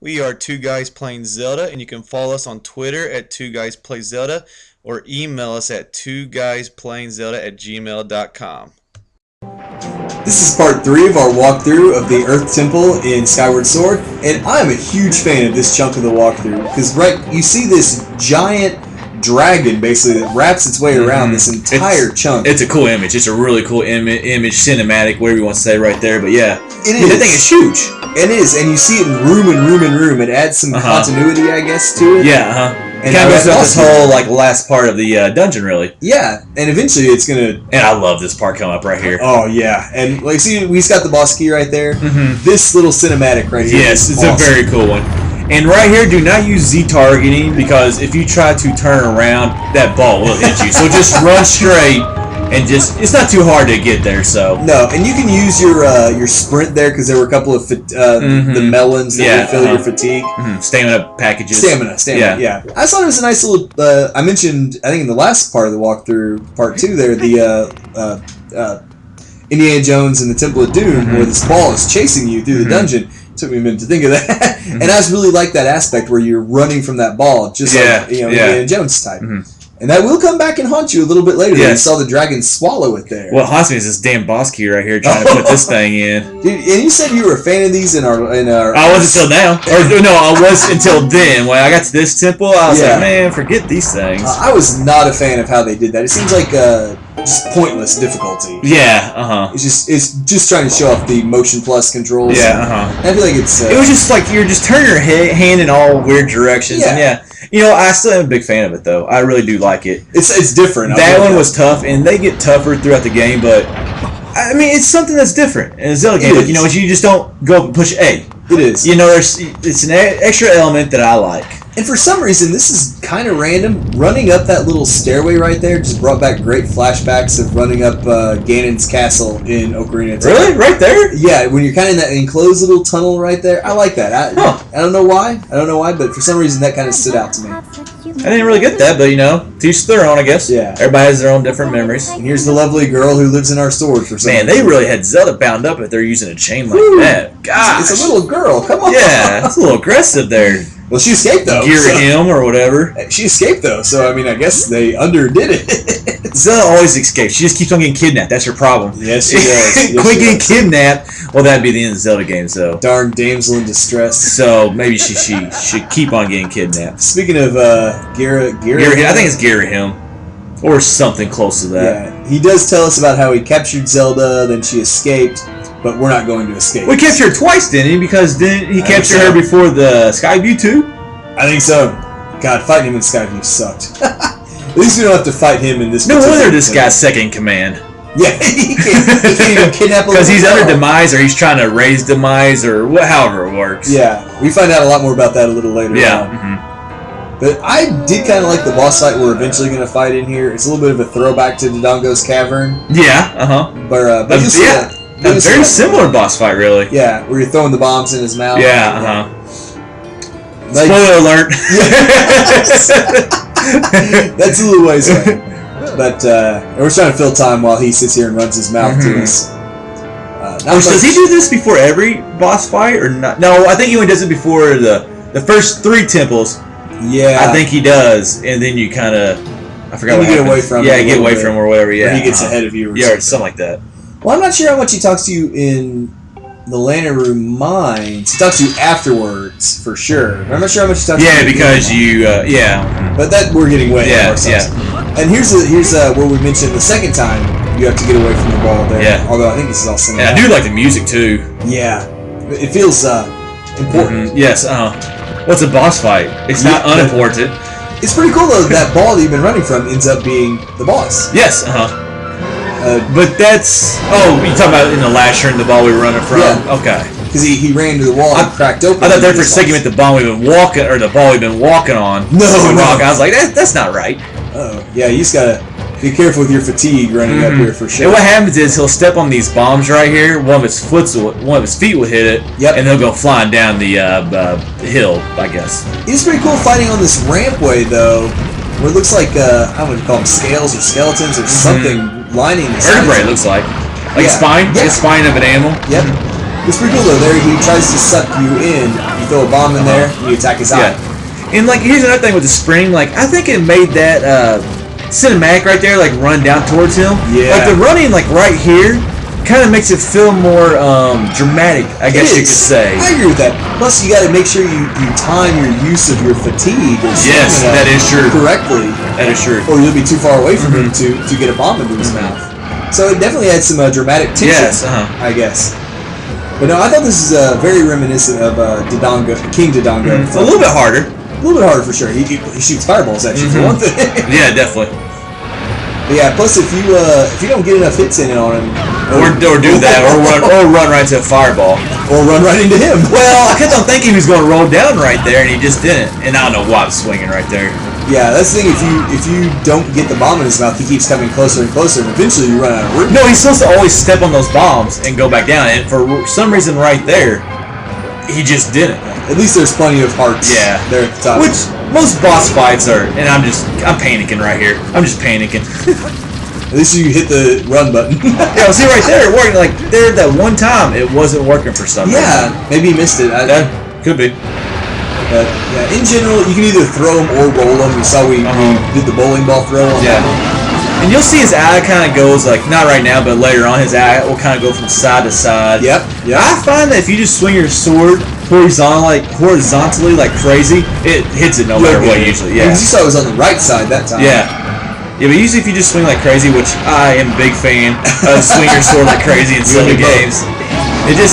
We are Two Guys Playing Zelda, and you can follow us on Twitter at Two Guys Play Zelda or email us at twoguysPlayingZelda@gmail.com. This is part 3 of our walkthrough of the Earth Temple in Skyward Sword, and I'm a huge fan of this chunk of the walkthrough because you see this giant dragon basically that wraps its way around this entire chunk. It's a cool image. It's a really cool image, cinematic, whatever you want to say right there. But yeah, it is. That thing is huge. It is, and you see it in room and room and room. It adds some continuity, I guess, to it. Yeah, And kind of goes through this whole last part of the dungeon, really. Yeah, and eventually it's gonna. And I love this part coming up right here. Oh yeah, and see, we just got the boss key right there. This little cinematic right here. Yes, it's awesome. A very cool one. And right here, do not use Z targeting because if you try to turn around, that ball will hit you. So just run straight. And it's not too hard to get there, so. No, and you can use your sprint there because there were a couple of the melons that would fill your fatigue. Stamina packages. Stamina, yeah. I thought it was a nice little. I mentioned, I think in the last part of the walkthrough, part 2 there, the Indiana Jones and the Temple of Doom, where this ball is chasing you through the dungeon. It took me a minute to think of that, and I just really like that aspect where you're running from that ball, just like Indiana Jones type. And that will come back and haunt you a little bit later. Yes. You saw the dragon swallow it there. What haunts me is this damn boss key right here trying to put this thing in. Dude, and you said you were a fan of these in our. I was until now. No, I was until then. When I got to this temple, I was like, man, forget these things. I was not a fan of how they did that. It seems like just pointless difficulty. Yeah, It's just trying to show off the motion plus controls. Yeah, I feel like it's. It was just like you're just turning your hand in all weird directions. Yeah. And I still am a big fan of it though. I really do like it. It's different. That one was tough, and they get tougher throughout the game. But I mean, it's something that's different in a Zelda game. You just don't go up and push A. It is. It's an extra element that I like. And for some reason, this is kind of random. Running up that little stairway right there just brought back great flashbacks of running up Ganon's castle in Ocarina of Time. Really? Right there? Yeah, when you're kind of in that enclosed little tunnel right there. I like that. I don't know why. But for some reason, that kind of stood out to me. I didn't really get that, but to each their own, I guess. Yeah. Everybody has their own different memories. And here's the lovely girl who lives in our sword for some reason. Man, they really had Zelda bound up if they're using a chain like that. Gosh. It's a little girl. Come on. Yeah, it's a little aggressive there. Well, she escaped though. Gear him or whatever. She escaped though, so I mean, I guess they underdid it. Zelda always escapes. She just keeps on getting kidnapped. That's her problem. Yes, she does. Quit getting kidnapped. Well, that'd be the end of the Zelda game. So darn damsel in distress. So maybe she should keep on getting kidnapped. Speaking of Gira, I think it's Gira or something close to that. Yeah, he does tell us about how he captured Zelda, then she escaped. But we're not going to escape. We captured her twice, didn't he? Because didn't he capture her before the Skyview too? I think so. God, fighting him in Skyview sucked. At least we don't have to fight him in this. No wonder this guy's second in command. Yeah, he can't even kidnap him. Because he's under demise, or he's trying to raise demise, or however it works. Yeah, we find out a lot more about that a little later on. Yeah. But I did kind of like the boss fight we're eventually going to fight in here. It's a little bit of a throwback to Dodongo's Cavern. Yeah, But a very similar boss fight, really. Yeah, where you're throwing the bombs in his mouth. Yeah, Spoiler alert. That's a little ways away. But we're trying to fill time while he sits here and runs his mouth to us. Does he do this before every boss fight or not? No, I think he only does it before the first 3 temples. Yeah. I think he does, and then you kind of... I forgot what you get away from him. Yeah, you get away from him or whatever, yeah. Or he gets ahead of you or something like that. Well, I'm not sure how much he talks to you in the Lantern Room Mines. He talks to you afterwards, for sure. I'm not sure how much he talks to you. Yeah, because you, But that, we're getting way ahead of ourselves. And here's where we mentioned the second time you have to get away from the ball there. Yeah. Although I think this is all cinematic. And I do like the music, too. Yeah. It feels important. Yes, What's a boss fight? It's not unimportant. It's pretty cool, though, that ball that you've been running from ends up being the boss. Yes, but that's... Oh, you talking about in the last turn, the ball we were running from? Yeah. Okay. Because he ran to the wall and cracked open. I thought there for a second the ball we've been walking, or the ball we've been walking on. No. I was like, that's not right. Oh, yeah, you just gotta be careful with your fatigue running up here for sure. And what happens is he'll step on these bombs right here. One of his feet will hit it. Yep. And he'll go flying down the hill, I guess. It's pretty cool fighting on this rampway, though, where it looks like I don't know what to call them, scales or skeletons or something lining the sides. Vertebrae, it looks like. Like a spine? Yeah. Like a spine of an animal? Yep. It's pretty cool though. There he tries to suck you in. You throw a bomb in there, and you attack his eye. And like, here's another thing with the spring. Like, I think it made that cinematic right there, like run down towards him. Yeah. Like the running, like right here, kind of makes it feel more dramatic, I guess you could say. I agree with that. Plus, you got to make sure you time your use of your fatigue. Or yes, that is true. Correctly. That is true. Or you'll be too far away from him to get a bomb into his mouth. So it definitely had some dramatic tension. Yes. I guess. But no, I thought this is very reminiscent of Dodongo, King Dodongo. It's a little bit harder. A little bit harder for sure. He shoots fireballs at you for one thing. Yeah, definitely. But yeah, plus if you don't get enough hits in on him, or do that, or run right to a fireball, or run right into him. Well, I kept on thinking he was going to roll down right there, and he just didn't. And I don't know why I'm swinging right there. Yeah, that's the thing. If you don't get the bomb in his mouth, he keeps coming closer and closer, and eventually you run out of room. No, he's supposed to always step on those bombs and go back down. And for some reason, right there, he just didn't. At least there's plenty of hearts. Yeah, there at the top. Which most boss fights are, and I'm panicking right here. I'm just panicking. At least you hit the run button. Yeah, see right there, it worked. Like there, that one time, it wasn't working for some reason. Yeah, maybe you missed it. That could be. But yeah, in general, you can either throw them or roll them. We saw we did the bowling ball throw on that one. And you'll see his eye kind of goes like, not right now, but later on, his eye will kind of go from side to side. Yep. I find that if you just swing your sword horizontally like crazy, it hits it no matter what usually. Yeah. Because you saw it was on the right side that time. Yeah, but usually if you just swing like crazy, which I am a big fan of, swing your sword like crazy in some games. You can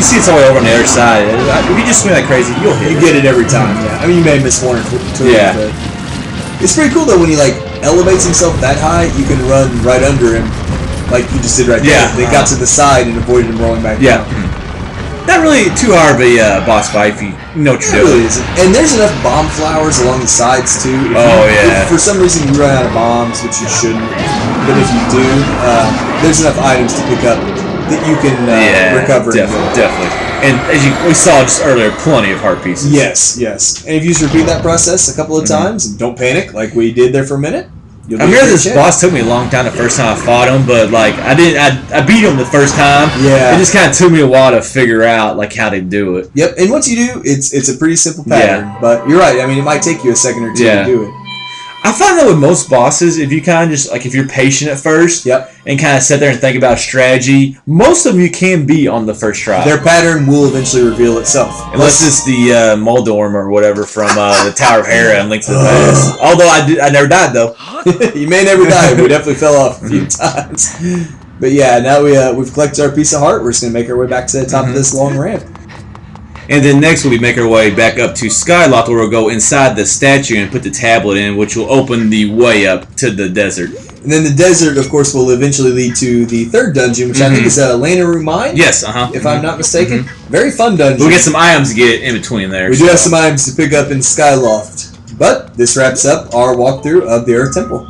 see it's all the way over on the other side. If you just swing like crazy, you'll hit it. You get it every time. Yeah. I mean, you may miss one or two. Yeah. But it's pretty cool though when he like elevates himself that high, you can run right under him, like you just did right there. They got to the side and avoided him rolling back down. Not really too hard of a boss fight if you know what you're doing. Really isn't. And there's enough bomb flowers along the sides too. If for some reason you run out of bombs, which you shouldn't, but if you do, there's enough items to pick up that you can recover. Definitely. And as we saw just earlier, plenty of heart pieces. Yes. And if you just repeat that process a couple of times and don't panic like we did there for a minute, I remember this boss took me a long time the first time I fought him, but like I beat him the first time. Yeah. It just kind of took me a while to figure out like how to do it. Yep. And once you do, it's a pretty simple pattern. But you're right. I mean, it might take you a second or two to do it. I find that with most bosses, if you kind of just, like, if you're patient at first and kind of sit there and think about strategy, most of them you can beat on the first try. Their pattern will eventually reveal itself. Unless it's the Moldorm or whatever from the Tower of Hera and Link to the Past. Although I never died, though. You may never die. We definitely fell off a few times. But yeah, now we've collected our piece of heart. We're just going to make our way back to the top of this long ramp. And then next we'll make our way back up to Skyloft, where we'll go inside the statue and put the tablet in, which will open the way up to the desert. And then the desert, of course, will eventually lead to the third dungeon, which I think is Lena Mine. Yes, if I'm not mistaken. Very fun dungeon. We'll get some items to get in between there. We do have some items to pick up in Skyloft. But this wraps up our walkthrough of the Earth Temple.